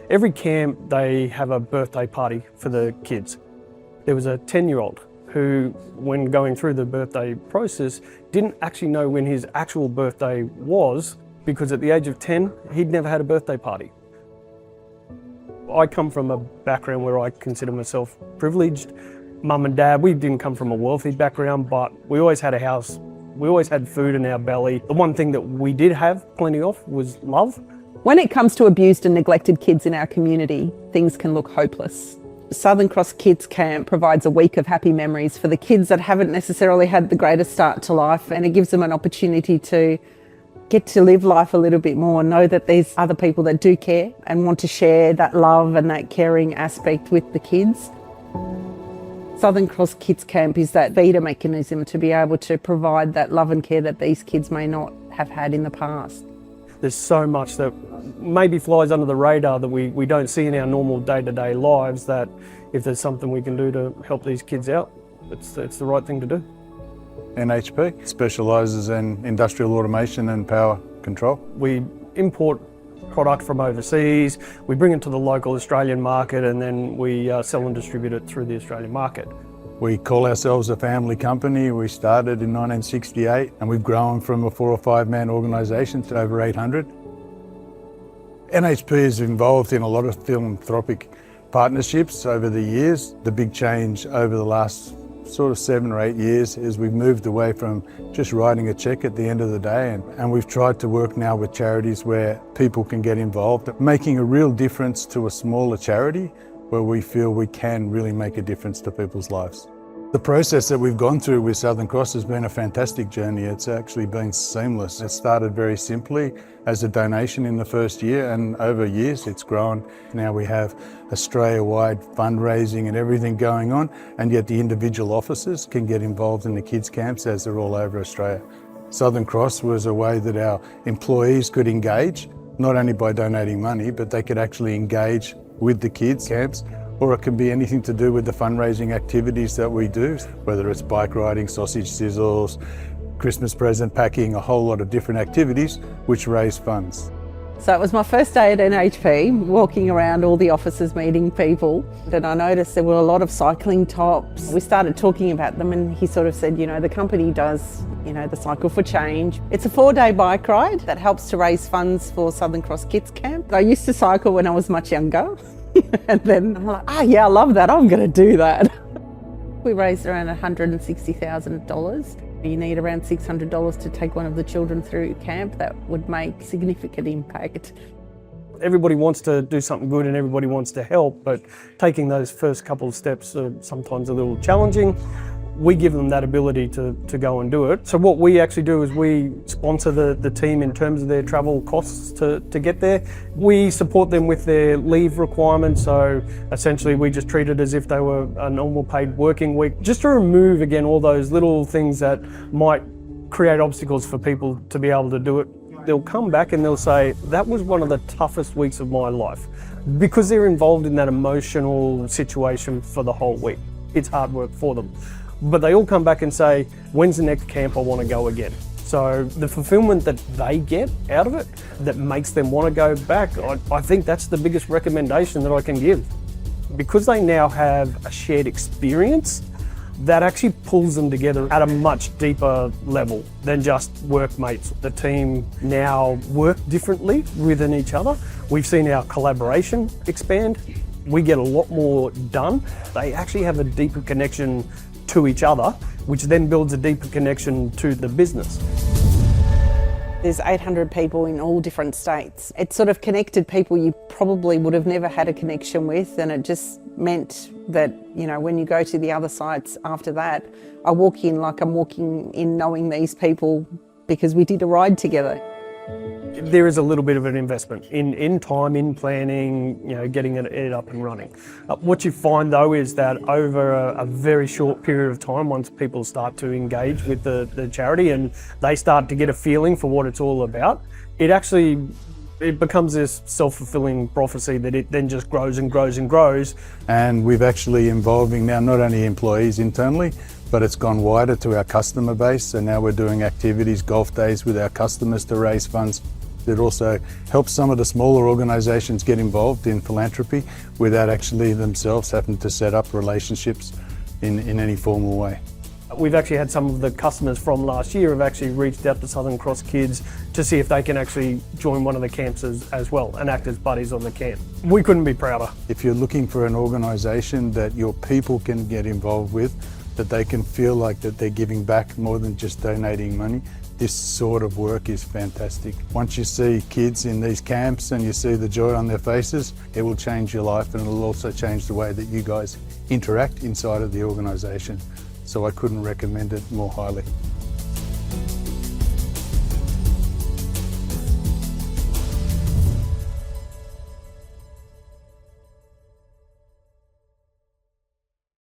Every camp, they have a birthday party for the kids. There was a 10-year-old who, when going through the birthday process, didn't actually know when his actual birthday was, because at the age of 10, he'd never had a birthday party. I come from a background where I consider myself privileged. Mum and Dad, we didn't come from a wealthy background, but we always had a house. We always had food in our belly. The one thing that we did have plenty of was love. When it comes to abused and neglected kids in our community, things can look hopeless. Southern Cross Kids Camp provides a week of happy memories for the kids that haven't necessarily had the greatest start to life, and it gives them an opportunity to get to live life a little bit more, know that there's other people that do care and want to share that love and that caring aspect with the kids. Southern Cross Kids Camp is that feeder mechanism to be able to provide that love and care that these kids may not have had in the past. There's so much that maybe flies under the radar that we don't see in our normal day-to-day lives, that if there's something we can do to help these kids out, it's the right thing to do. NHP specialises in industrial automation and power control. We import product from overseas, we bring it to the local Australian market, and then we sell and distribute it through the Australian market. We call ourselves a family company. We started in 1968 and we've grown from a 4 or 5 man organisation to over 800. NHP is involved in a lot of philanthropic partnerships over the years. The big change over the last sort of 7 or 8 years is we've moved away from just writing a cheque at the end of the day, and we've tried to work now with charities where people can get involved, making a real difference to a smaller charity where we feel we can really make a difference to people's lives. The process that we've gone through with Southern Cross has been a fantastic journey. It's actually been seamless. It started very simply as a donation in the first year, and over years it's grown. Now we have Australia-wide fundraising and everything going on, and yet the individual officers can get involved in the kids' camps as they're all over Australia. Southern Cross was a way that our employees could engage, not only by donating money, but they could actually engage with the kids' camps, or it can be anything to do with the fundraising activities that we do, whether it's bike riding, sausage sizzles, Christmas present packing, a whole lot of different activities which raise funds. So it was my first day at NHP, walking around all the offices meeting people, and I noticed there were a lot of cycling tops. We started talking about them and he sort of said, you know, the company does, you know, the Cycle for Change. It's a 4-day bike ride that helps to raise funds for Southern Cross Kids Camp. I used to cycle when I was much younger and then I'm like, yeah, I love that, I'm going to do that. We raised around $160,000. You need around $600 to take one of the children through camp. That would make significant impact. Everybody wants to do something good and everybody wants to help, but taking those first couple of steps are sometimes a little challenging. We give them that ability to go and do it. So what we actually do is we sponsor the team in terms of their travel costs to get there. We support them with their leave requirements, so essentially we just treat it as if they were a normal paid working week, just to remove again all those little things that might create obstacles for people to be able to do it. They'll come back and they'll say, that was one of the toughest weeks of my life, because they're involved in that emotional situation for the whole week. It's hard work for them. But they all come back and say, when's the next camp I want to go again? So the fulfillment that they get out of it, that makes them want to go back, I think that's the biggest recommendation that I can give. Because they now have a shared experience, that actually pulls them together at a much deeper level than just workmates. The team now work differently within each other. We've seen our collaboration expand. We get a lot more done. They actually have a deeper connection to each other, which then builds a deeper connection to the business. There's 800 people in all different states. It sort of connected people you probably would have never had a connection with, and it just meant that, you know, when you go to the other sites after that, I walk in like I'm walking in knowing these people because we did a ride together. There is a little bit of an investment in time, in planning, you know, getting it up and running. What you find though is that over a very short period of time, once people start to engage with the charity and they start to get a feeling for what it's all about, it becomes this self-fulfilling prophecy that it then just grows and grows and grows. And we've actually involving now not only employees internally, but it's gone wider to our customer base. So now we're doing activities, golf days with our customers to raise funds. It also helps some of the smaller organisations get involved in philanthropy without actually themselves having to set up relationships in any formal way. We've actually had some of the customers from last year have actually reached out to Southern Cross kids to see if they can actually join one of the camps as well and act as buddies on the camp. We couldn't be prouder. If you're looking for an organisation that your people can get involved with, that they can feel like that they're giving back more than just donating money, this sort of work is fantastic. Once you see kids in these camps and you see the joy on their faces, it will change your life, and it'll also change the way that you guys interact inside of the organisation. So I couldn't recommend it more highly.